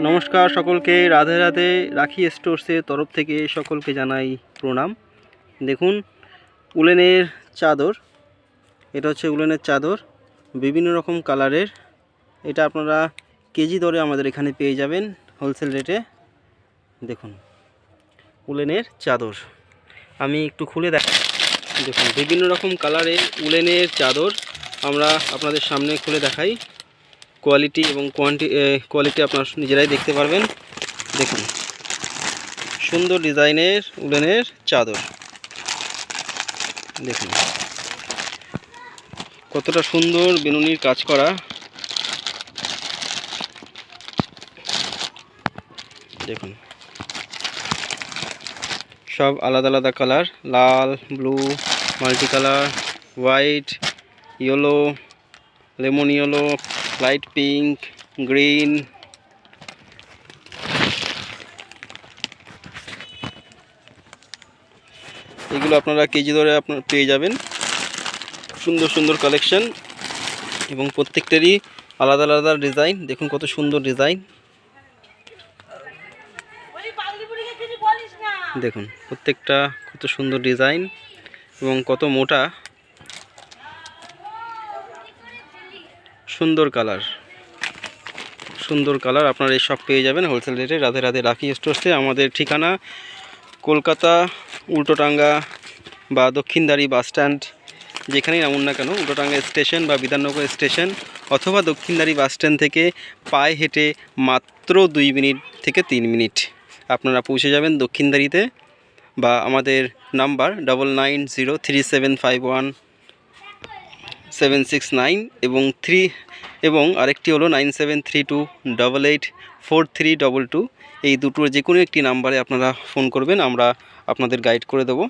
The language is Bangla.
নমস্কার সকলকে, রাধে রাধে। রাখি স্টোর্সের তরফ থেকে সকলকে জানাই প্রণাম। দেখুন, উলেনের চাদর, এটা হচ্ছে উলেনের চাদর, বিভিন্ন রকম কালারের। এটা আপনারা কেজি দরে আমাদের এখানে পেয়ে যাবেন হোলসেল রেটে। দেখুন, উলেনের চাদর আমি একটু খুলে দেখাই। দেখুন, বিভিন্ন রকম কালারের উলেনের চাদর আমরা আপনাদের সামনে খুলে দেখাই। কোয়ালিটি এবং কোয়ালিটি আপনারা নিজেরাই দেখতে পারবেন। দেখুন, সুন্দর ডিজাইনের উলেনের চাদর। দেখুন কতটা সুন্দর বেনুনির কাজ করা। দেখুন, সব আলাদা আলাদা কালার, লাল, blue, multi colour, white, yellow, lemon yellow, light pink, green. এগুলো আপনারা কেজি দরে পেয়ে যাবেন। সুন্দর সুন্দর কালেকশন এবং প্রত্যেকটারই আলাদা আলাদা ডিজাইন। দেখুন কত সুন্দর ডিজাইন। দেখুন প্রত্যেকটা কত সুন্দর ডিজাইন এবং কত মোটা, সুন্দর কালার। আপনারা এই সব পেয়ে যাবেন হোলসেল রেটে রাধে রাধে রাখি স্টোর্সে। আমাদের ঠিকানা কলকাতা উল্টোটাঙ্গা বা দক্ষিণদারি বাস স্ট্যান্ড, যেখানেই নামুন না কেন, উল্টোটাঙ্গা স্টেশন বা বিধাননগর স্টেশন অথবা দক্ষিণদারি বাস স্ট্যান্ড থেকে পায়ে হেঁটে মাত্র 2 মিনিট থেকে 3 মিনিট আপনারা পৌঁছে যাবেন দক্ষিণদারিতে। বা আমাদের নাম্বার 99065176 এবং আরেকটি হলো 9732884322। এই দুটোর যে কোনো একটি নাম্বারে আপনারা ফোন করবেন, আমরা আপনাদের গাইড করে দেবো।